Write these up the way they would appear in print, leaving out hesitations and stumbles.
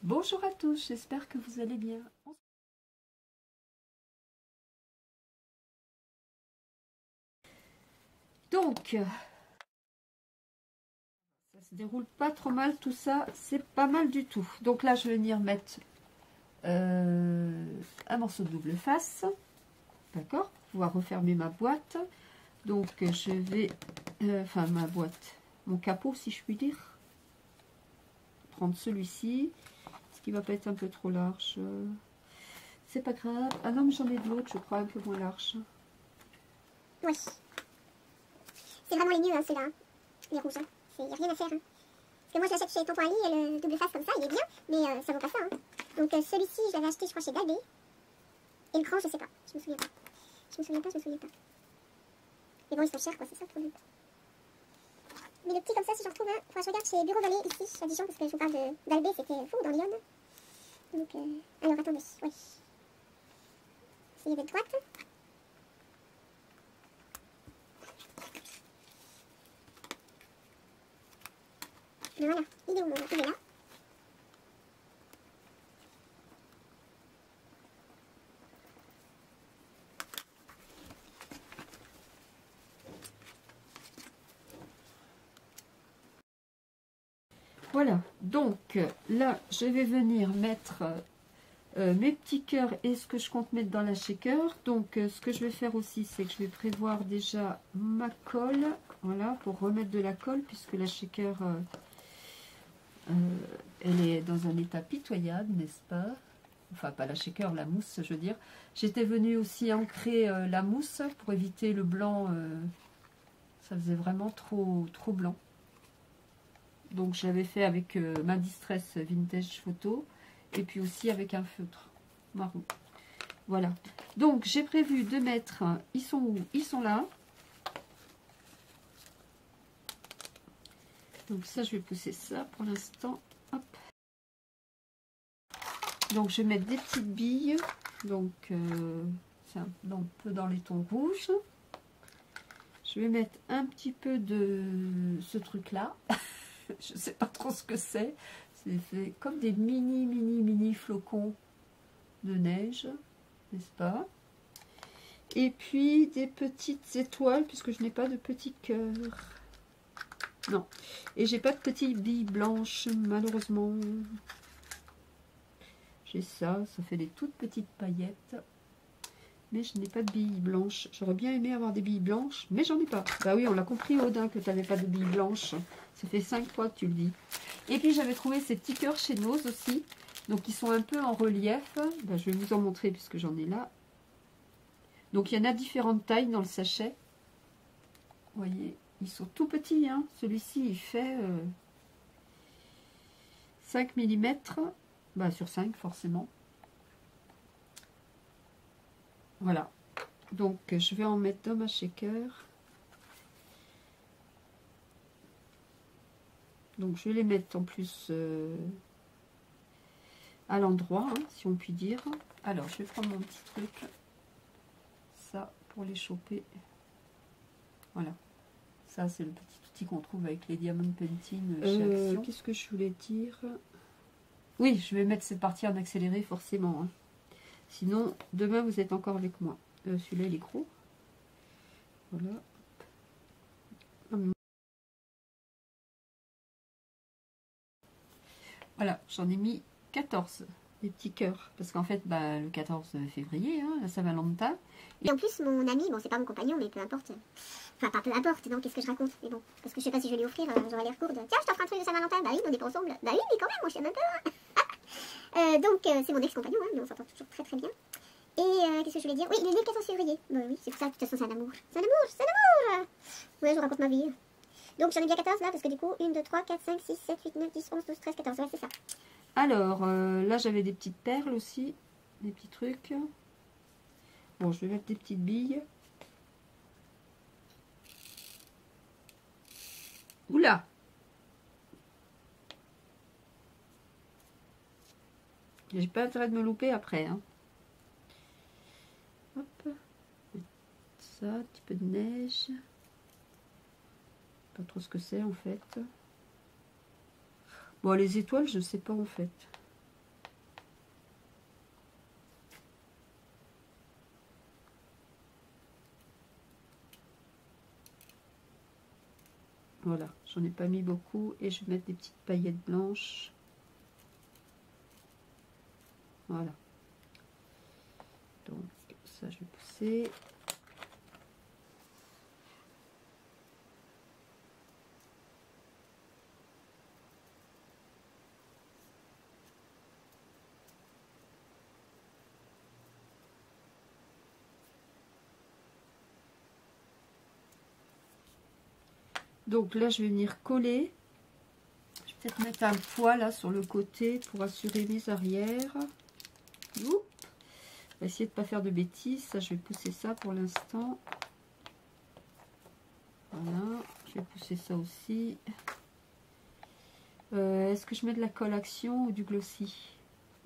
Bonjour à tous, j'espère que vous allez bien. Donc, ça se déroule pas trop mal tout ça, c'est pas mal du tout. Donc là, je vais venir mettre un morceau de double face, d'accord, pour pouvoir refermer ma boîte. Donc je vais, enfin ma boîte, mon capot si je puis dire, prendre celui-ci. Est-ce qu'il va pas être un peu trop large? C'est pas grave. Ah non, mais j'en ai de l'autre, je crois, un peu moins large. Oui. C'est vraiment les mieux, hein, ceux-là. Les rouges. Il n'y a rien à faire. Hein. Parce que moi, je l'achète chez Tonton Ali, et le double face comme ça, il est bien, mais ça vaut pas ça. Hein. Donc celui-ci, je l'avais acheté, je crois, chez Dalbé. Et le grand, je sais pas. Je me souviens pas. Je me souviens pas. Mais bon, ils sont chers, quoi, c'est ça le problème. Mais le petit comme ça, si j'en retrouve un, faudra que je regarde chez Bureau Vallée, ici, à Dijon, parce que je vous parle d'Albé, c'était fou, dans Lyon. Donc, alors attendez, oui. Essayez d'être droite. Mais voilà, il est où mon... Il est là. Voilà, donc là, je vais venir mettre mes petits cœurs et ce que je compte mettre dans la shaker. Donc, ce que je vais faire aussi, c'est que je vais prévoir déjà ma colle, voilà, pour remettre de la colle, puisque la shaker, elle est dans un état pitoyable, n'est-ce pas? Enfin, pas la shaker, la mousse, je veux dire. J'étais venue aussi ancrer la mousse pour éviter le blanc, ça faisait vraiment trop blanc. Donc je l'avais fait avec ma Distress Vintage Photo et puis aussi avec un feutre marron. Voilà. Donc j'ai prévu de mettre, ils sont où? Ils sont là. Donc ça, je vais pousser ça pour l'instant. Hop. Donc je vais mettre des petites billes. Donc c'est un peu dans les tons rouges. Je vais mettre un petit peu de ce truc là. Je ne sais pas trop ce que c'est. C'est fait comme des mini flocons de neige, n'est-ce pas? Et puis des petites étoiles, puisque je n'ai pas de petits cœurs. Non. Et j'ai pas de petites billes blanches, malheureusement. J'ai ça, ça fait des toutes petites paillettes. Mais je n'ai pas de billes blanches. J'aurais bien aimé avoir des billes blanches, mais j'en ai pas. Bah oui, on l'a compris, Odin, que tu n'avais pas de billes blanches. Ça fait 5 fois que tu le dis. Et puis j'avais trouvé ces petits cœurs chez Nose aussi. Donc ils sont un peu en relief. Bah, je vais vous en montrer puisque j'en ai là. Donc il y en a différentes tailles dans le sachet. Vous voyez, ils sont tout petits. Hein. Celui-ci, il fait 5 mm. Bah, sur 5 forcément. Voilà. Donc je vais en mettre dans ma shaker. Donc je vais les mettre en plus à l'endroit, hein, si on peut dire. Alors je vais prendre mon petit truc. Ça pour les choper. Voilà. Ça c'est le petit outil qu'on trouve avec les Diamond Painting chez Action. Qu'est-ce que je voulais dire? Oui, je vais mettre cette partie en accéléré forcément. Hein. Sinon, demain vous êtes encore avec moi. Celui-là il est gros. Voilà. Voilà, j'en ai mis 14, des petits cœurs. Parce qu'en fait, bah, le 14 février, hein, la Saint-Valentin. Et en plus, mon ami, bon, c'est pas mon compagnon, mais peu importe. Enfin, pas peu importe, non, qu'est-ce que je raconte? Mais bon, parce que je sais pas si je vais lui offrir, j'aurai l'air courde. Tiens, je t'offre un truc de Saint-Valentin. Bah oui, on n'est pas ensemble. Bah oui, mais quand même, moi je t'aime un peu. Donc, c'est mon ex-compagnon, hein, mais on s'entend toujours très très bien. Et qu'est-ce que je voulais dire? Oui, il est né le 14 février. Bah oui, c'est pour ça, de toute façon, c'est un amour. C'est un amour, c'est un amour. Ouais, je vous raconte ma vie. Donc, j'en ai bien 14 là, parce que du coup, 1, 2, 3, 4, 5, 6, 7, 8, 9, 10, 11, 12, 13, 14. Ouais, c'est ça. Alors, là, j'avais des petites perles aussi. Des petits trucs. Bon, je vais mettre des petites billes. Oula! J'ai pas intérêt de me louper après. Hein. Hop. Ça, un petit peu de neige. Pas trop ce que c'est en fait. Bon, les étoiles, je sais pas en fait. Voilà, j'en ai pas mis beaucoup et je vais mettre des petites paillettes blanches. Voilà. Donc ça je vais pousser. Donc là je vais venir coller. Je vais peut-être mettre un poids là sur le côté pour assurer mes arrières. Oups. On va essayer de ne pas faire de bêtises. Ça je vais pousser ça pour l'instant. Voilà, je vais pousser ça aussi. Est-ce que je mets de la colle action ou du glossy?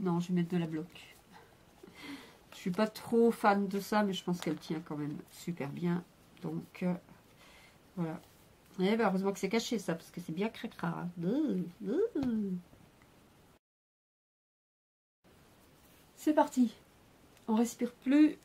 Non, je vais mettre de la bloc. Je suis pas trop fan de ça, mais je pense qu'elle tient quand même super bien. Donc, voilà. Et ben, heureusement que c'est caché ça, parce que c'est bien cracra. C'est parti. On respire plus.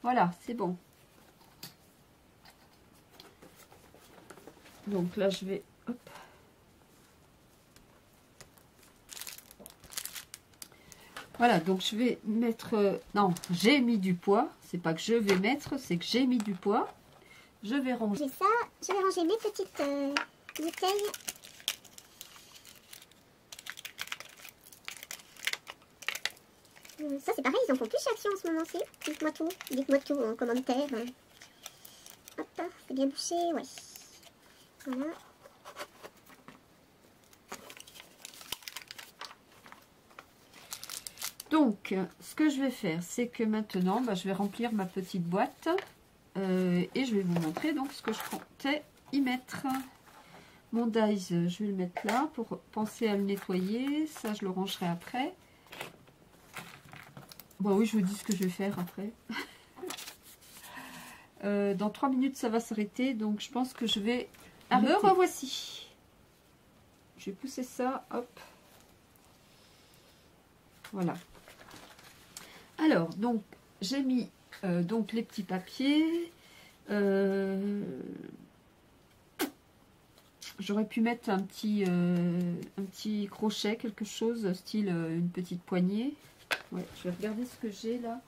Voilà, c'est bon. Donc là, je vais... Hop. Voilà, donc je vais mettre... non, j'ai mis du poids. C'est pas que je vais mettre, c'est que j'ai mis du poids. Je vais ranger ça. Je vais ranger mes petites bouteilles. Ça c'est pareil, ils en font plus chez Action en ce moment-ci. Dites-moi tout en commentaire. Hop, c'est bien bouché, ouais. Voilà. Donc, ce que je vais faire, c'est que maintenant, je vais remplir ma petite boîte et je vais vous montrer donc ce que je comptais y mettre. Mon dies, je vais le mettre là pour penser à le nettoyer. Ça, je le rangerai après. Bon, oui, je vous dis ce que je vais faire après. Dans 3 minutes, ça va s'arrêter. Donc, je pense que je vais arrêter. Me revoici. Je vais pousser ça. Hop. Voilà. Alors, donc, j'ai mis donc les petits papiers. J'aurais pu mettre un petit crochet, quelque chose, style une petite poignée. Ouais, je vais regarder ce que j'ai là.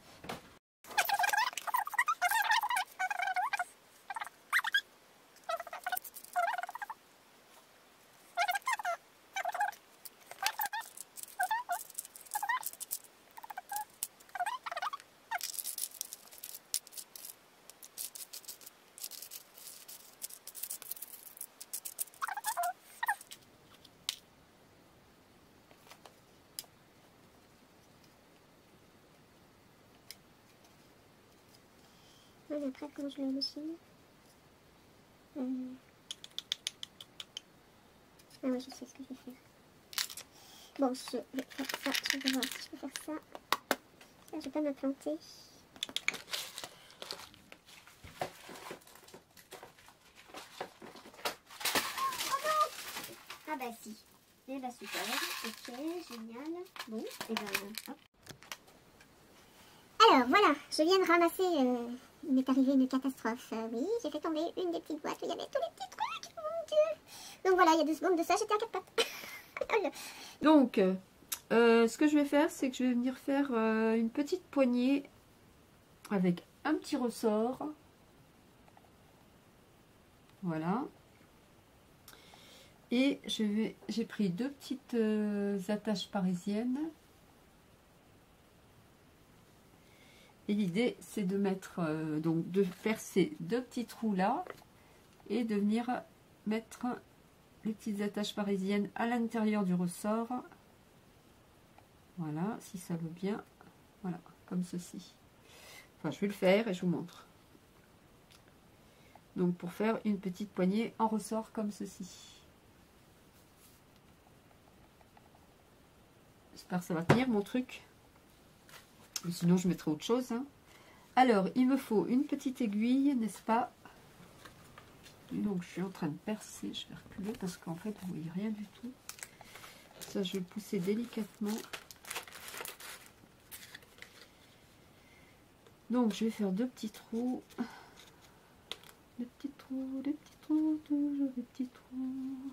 Après, comment je le dessine? Ah ouais, je sais ce que je vais faire. Bon, je vais faire ça. Je vais voir si je peux faire ça. Ça, je vais pas me planter. Ah bah si. Et bah super. Ok, génial. Bon, et ben hop. Alors voilà, je viens de ramasser... il m'est arrivé une catastrophe. Oui, j'ai fait tomber une des petites boîtes où il y avait tous les petits trucs. Mon Dieu. Donc voilà, il y a 2 secondes de ça, j'étais à 4 pattes. Donc, ce que je vais faire, c'est que je vais venir faire une petite poignée avec un petit ressort. Voilà. Et j'ai pris 2 petites attaches parisiennes. Et l'idée, c'est de mettre, donc de percer 2 petits trous là et de venir mettre les petites attaches parisiennes à l'intérieur du ressort. Voilà, si ça veut bien. Voilà, comme ceci. Enfin, je vais le faire et je vous montre. Donc, pour faire une petite poignée en ressort comme ceci. J'espère que ça va tenir mon truc. Mais sinon, je mettrai autre chose. Hein. Alors, il me faut une petite aiguille, n'est-ce pas? Et donc, je suis en train de percer. Je vais reculer parce qu'en fait, vous voyez rien du tout. Ça, je vais pousser délicatement. Donc, je vais faire deux petits trous. Des petits trous, toujours des petits trous.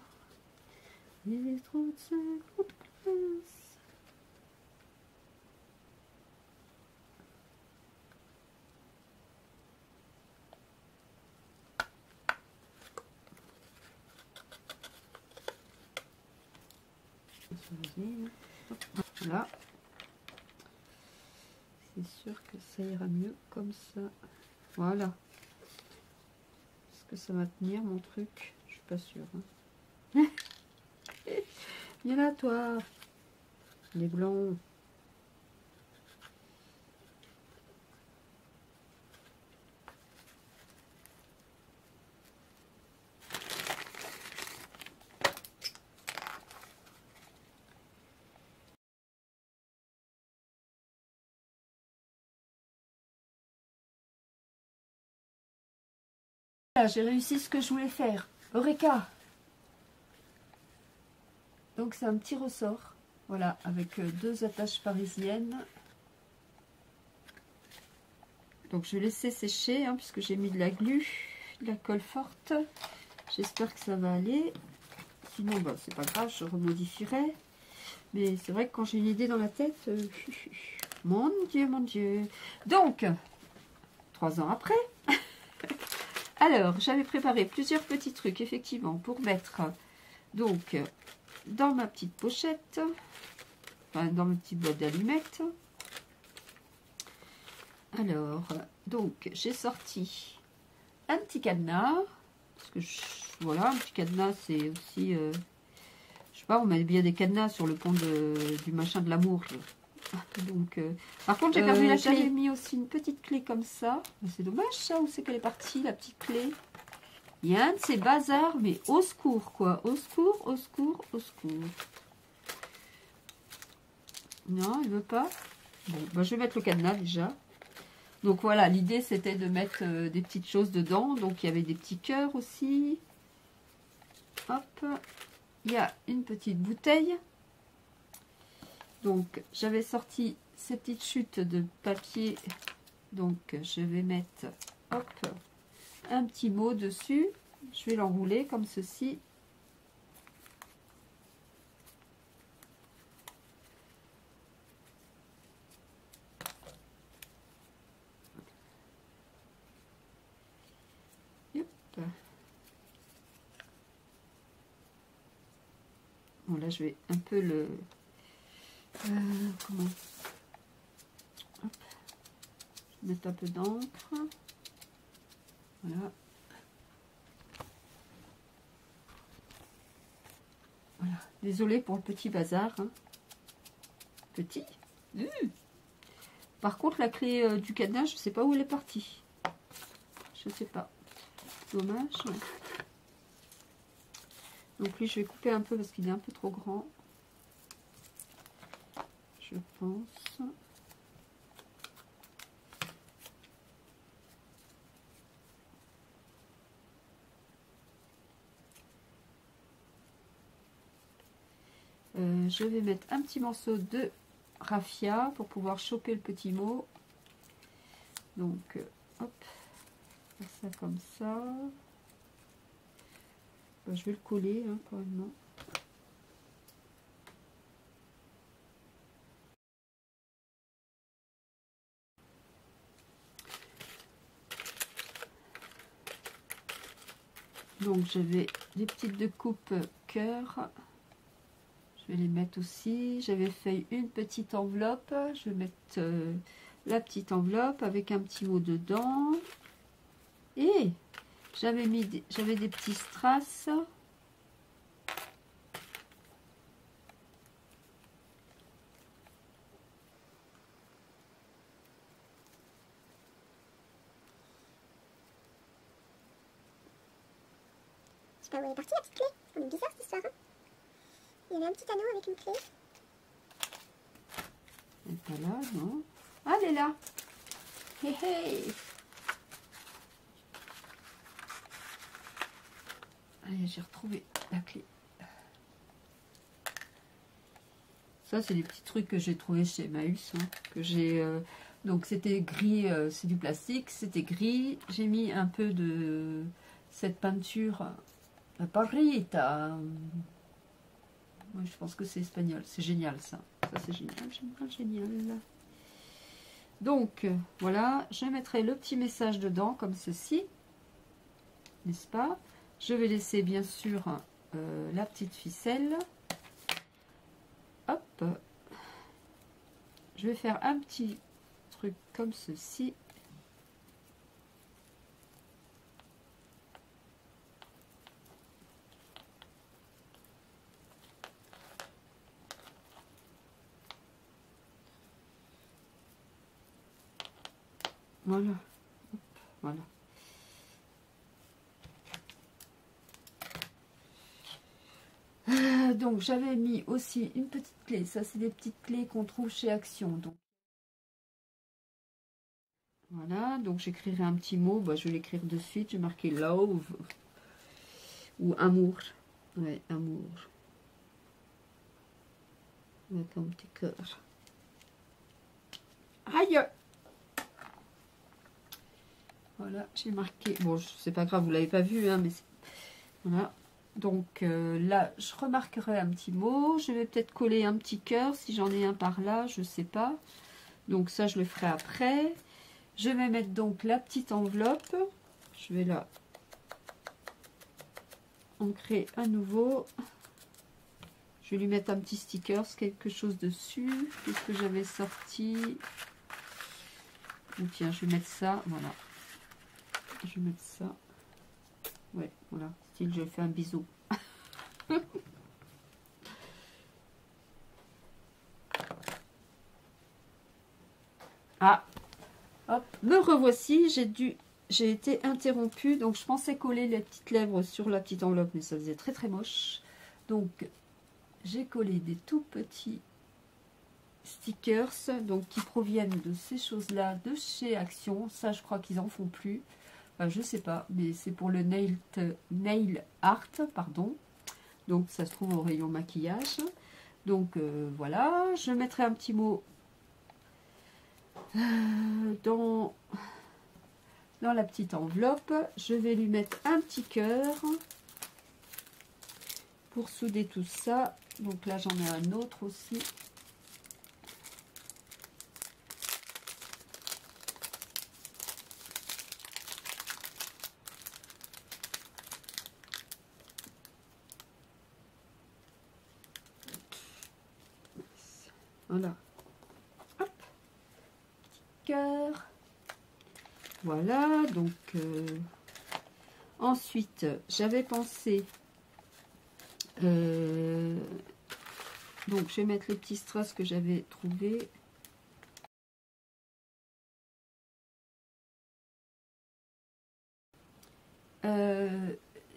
Des trous de 50 places. Voilà. C'est sûr que ça ira mieux comme ça. Voilà. Est-ce que ça va tenir mon truc? Je suis pas sûre. Hein. Viens là, toi. Les blancs. J'ai réussi ce que je voulais faire. Eureka! Donc c'est un petit ressort. Voilà, avec deux attaches parisiennes. Donc je vais laisser sécher, hein, puisque j'ai mis de la glu, de la colle forte. J'espère que ça va aller. Sinon, bah, c'est pas grave, je remodifierai. Mais c'est vrai que quand j'ai une idée dans la tête, mon Dieu, mon Dieu. Donc, 3 ans après... Alors, j'avais préparé plusieurs petits trucs, effectivement, pour mettre donc dans ma petite pochette, enfin, dans ma petite boîte d'allumettes. Alors, donc, j'ai sorti un petit cadenas, parce que, voilà, un petit cadenas, c'est aussi, je sais pas, on met bien des cadenas sur le pont du machin de l'amour. Donc, par contre, j'ai perdu la clé. J'avais mis aussi une petite clé comme ça. C'est dommage ça, où c'est qu'elle est partie, la petite clé? Il y a un de ces bazars, mais au secours, quoi. Au secours, au secours, au secours. Non, il veut pas. Bon, bah, je vais mettre le cadenas déjà. Donc voilà, l'idée c'était de mettre des petites choses dedans. Donc il y avait des petits cœurs aussi. Hop. Il y a une petite bouteille. Donc, j'avais sorti ces petites chutes de papier. Donc, je vais mettre, hop, un petit mot dessus. Je vais l'enrouler comme ceci. Hop. Bon, là, je vais un peu le... comment? Hop. Mettre un peu d'encre. Voilà. Voilà. Désolée pour le petit bazar. Hein. Petit. Par contre, la clé du cadenas, je ne sais pas où elle est partie. Je ne sais pas. Dommage. Donc lui, je vais couper un peu parce qu'il est un peu trop grand. Je pense. Je vais mettre un petit morceau de raffia pour pouvoir choper le petit mot. Donc, hop, faire ça comme ça. Je vais le coller hein, quand même. Donc j'avais des petites découpes cœur. Je vais les mettre aussi. J'avais fait une petite enveloppe. Je vais mettre la petite enveloppe avec un petit mot dedans. Et j'avais des petits strass. Je sais pas où elle est partie la petite clé. C'est quand même bizarre cette histoire. Hein. Il y avait un petit anneau avec une clé. Elle n'est pas là, non. Ah, elle est là. Hey, hey. Allez, j'ai retrouvé la clé. Ça, c'est des petits trucs que j'ai trouvé chez Emmaüs. Hein, que j'ai. Donc, c'était gris, c'est du plastique. C'était gris. J'ai mis un peu de cette peinture. Paris, moi, je pense que c'est espagnol. C'est génial, ça. Ça, c'est génial, génial, génial. Donc, voilà. Je mettrai le petit message dedans, comme ceci. N'est-ce pas? Je vais laisser, bien sûr, la petite ficelle. Hop. Je vais faire un petit truc comme ceci. Voilà. Hop, voilà. Donc j'avais mis aussi une petite clé. Ça, c'est des petites clés qu'on trouve chez Action. Donc voilà. Donc j'écrirai un petit mot. Bah, je vais l'écrire de suite. Je vais marquer love ou amour. Ouais, amour. Avec un petit cœur. Aïe! Voilà, j'ai marqué. Bon, c'est pas grave, vous l'avez pas vu, hein, mais voilà. Donc là, je remarquerai un petit mot. Je vais peut-être coller un petit cœur si j'en ai un par là, je sais pas. Donc ça, je le ferai après. Je vais mettre donc la petite enveloppe. Je vais là ancrer à nouveau. Je vais lui mettre un petit sticker, quelque chose dessus. Qu'est-ce que j'avais sorti? Donc, tiens, je vais mettre ça, voilà. Je vais mettre ça. Ouais, voilà. Style, je fais un bisou. Ah, hop, me revoici. J'ai été interrompue. Donc, je pensais coller les petites lèvres sur la petite enveloppe, mais ça faisait très très moche. Donc, j'ai collé des tout petits stickers, donc qui proviennent de ces choses-là, de chez Action. Ça, je crois qu'ils en font plus. Enfin, je sais pas, mais c'est pour le nail art, pardon. Donc, ça se trouve au rayon maquillage. Donc, voilà. Je mettrai un petit mot dans la petite enveloppe. Je vais lui mettre un petit cœur pour souder tout ça. Donc là, j'en ai un autre aussi. Voilà. Hop. Petit cœur. Voilà. Donc, ensuite, j'avais pensé... donc, je vais mettre les petits strass que j'avais trouvés.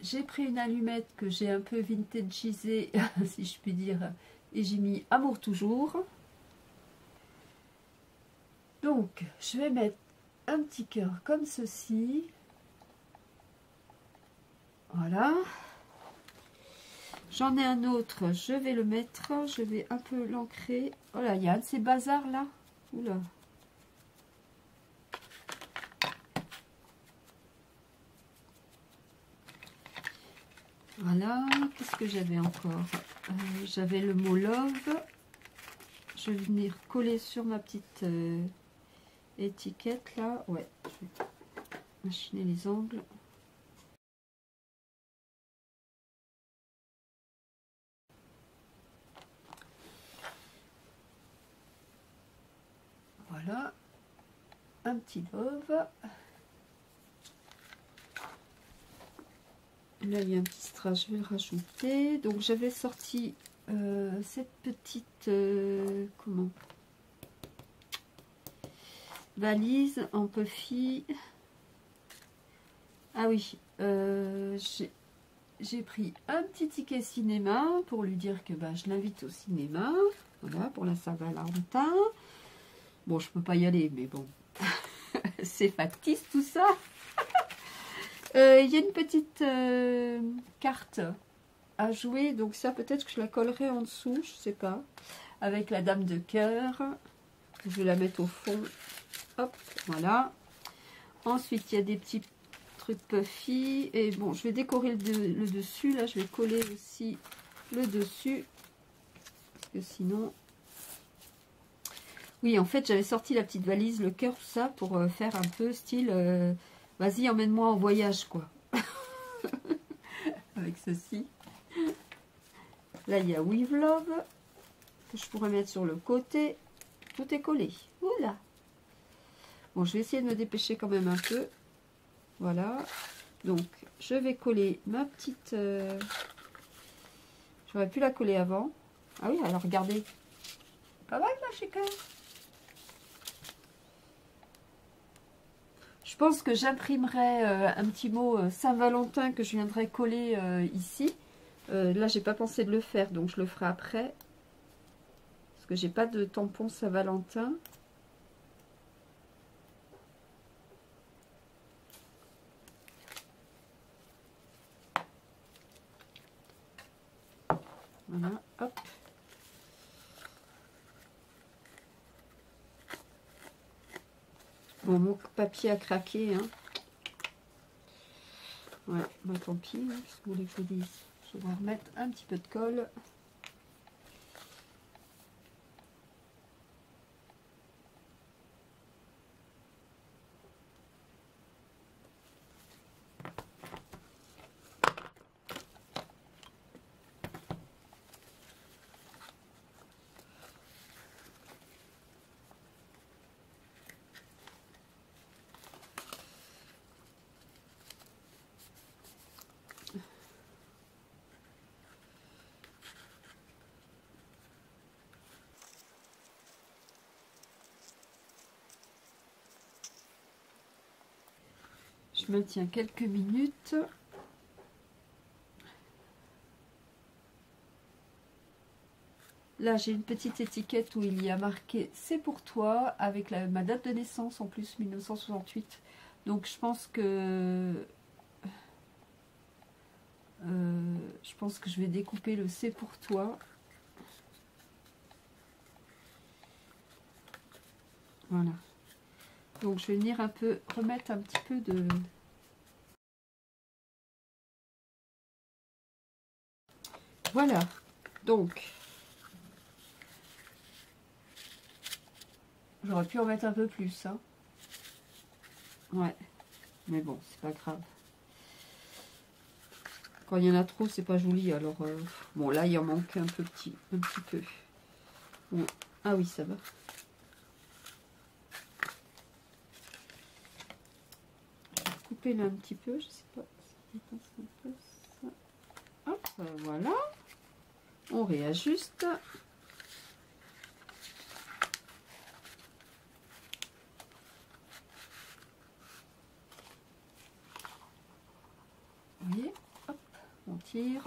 J'ai pris une allumette que j'ai un peu vintageisée, si je puis dire, et j'ai mis Amour toujours. Donc, je vais mettre un petit cœur comme ceci. Voilà. J'en ai un autre, je vais le mettre, je vais un peu l'ancrer. Oh là, il y a un de ces bazars là. Oula. Voilà, qu'est-ce que j'avais encore? J'avais le mot love. Je vais venir coller sur ma petite étiquette là. Ouais, je vais machiner les angles. Voilà, un petit love. Là, il y a un petit strass, je vais le rajouter. Donc, j'avais sorti cette petite valise en puffy. Ah oui, j'ai pris un petit ticket cinéma pour lui dire que je l'invite au cinéma. Voilà, pour la Saint-Valentin. Bon, je peux pas y aller, mais bon. C'est factice tout ça. Il y a une petite carte à jouer. Donc ça, peut-être que je la collerai en dessous, je sais pas. Avec la dame de cœur. Je vais la mettre au fond. Hop, voilà. Ensuite, il y a des petits trucs puffy. Et bon, je vais décorer le dessus. Là, je vais coller aussi le dessus. Parce que sinon... Oui, en fait, j'avais sorti la petite valise, le cœur, tout ça, pour faire un peu style... vas-y, emmène-moi en voyage, quoi. Avec ceci. Là, il y a With Love. Que je pourrais mettre sur le côté. Tout est collé. Oula. Bon, je vais essayer de me dépêcher quand même un peu. Voilà. Donc, je vais coller ma petite... J'aurais pu la coller avant. Ah oui, alors regardez. Pas mal, ma chérie. Je pense que j'imprimerai un petit mot Saint-Valentin que je viendrai coller ici. Là, j'ai pas pensé de le faire, donc je le ferai après. Parce que j'ai pas de tampon Saint-Valentin. Voilà, hop. Bon, mon papier a craqué, hein. Ouais, bah tant pis, hein, qu'est-ce que vous voulez que je vous dise? Je vais remettre un petit peu de colle. Je me tiens quelques minutes. Là, j'ai une petite étiquette où il y a marqué « C'est pour toi » avec ma date de naissance en plus, 1968. Donc, je pense que je vais découper le « C'est pour toi ». Voilà. Donc, je vais venir un peu remettre un petit peu de... Voilà. Donc... J'aurais pu en mettre un peu plus, hein. Ouais. Mais bon, c'est pas grave. Quand il y en a trop, c'est pas joli. Alors, bon, là, il en manque un petit peu. Bon. Ah oui, ça va. Je vais couper là un petit peu, je sais pas. Hop, voilà. On réajuste. Vous voyez, hop, on tire.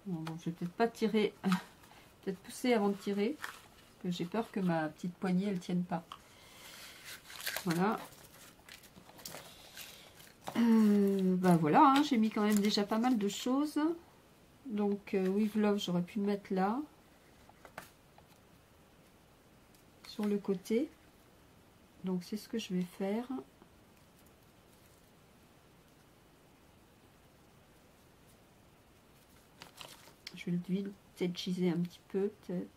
Bon, je vais peut-être pas tirer, peut-être pousser avant de tirer, parce que j'ai peur que ma petite poignée elle tienne pas. Voilà. Bah voilà, hein, j'ai mis quand même déjà pas mal de choses. Donc With Love, j'aurais pu le mettre là, sur le côté. Donc c'est ce que je vais faire. Je vais le tetchiser un petit peu, peut-être.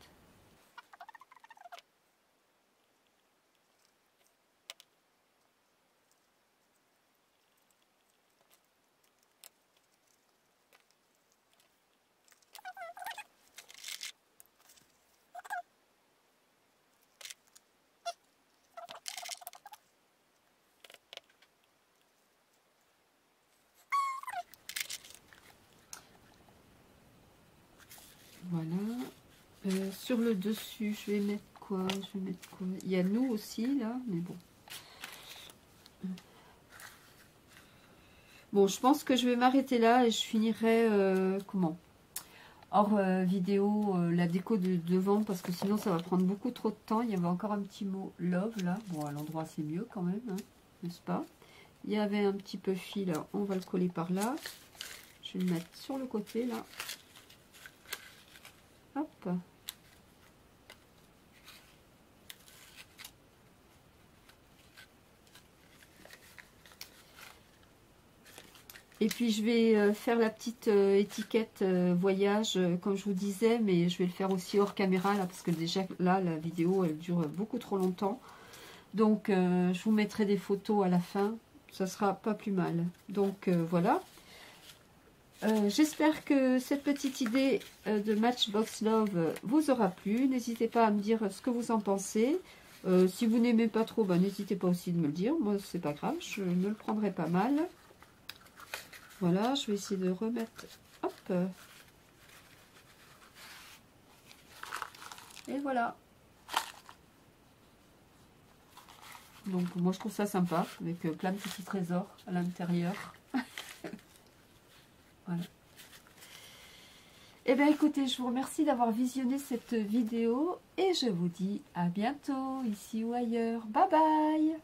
Voilà. Sur le dessus, je vais mettre quoi? Il y a nous aussi, là, mais bon. Bon, je pense que je vais m'arrêter là et je finirai comment? hors vidéo la déco de devant parce que sinon ça va prendre beaucoup trop de temps. Il y avait encore un petit mot love là. Bon, à l'endroit c'est mieux quand même, hein, n'est-ce pas? Il y avait un petit peu fil, on va le coller par là. Je vais le mettre sur le côté là. Hop. Et puis je vais faire la petite étiquette voyage comme je vous disais, mais je vais le faire aussi hors caméra là parce que déjà là la vidéo elle dure beaucoup trop longtemps. Donc je vous mettrai des photos à la fin, ça sera pas plus mal. Donc voilà. J'espère que cette petite idée de Matchbox Love vous aura plu. N'hésitez pas à me dire ce que vous en pensez. Si vous n'aimez pas trop, bah, n'hésitez pas aussi de me le dire. Moi c'est pas grave, je me le prendrai pas mal. Voilà, je vais essayer de remettre, hop, et voilà. Donc moi je trouve ça sympa, avec plein de petits trésors à l'intérieur. Voilà. Et bien écoutez, je vous remercie d'avoir visionné cette vidéo, et je vous dis à bientôt, ici ou ailleurs. Bye bye!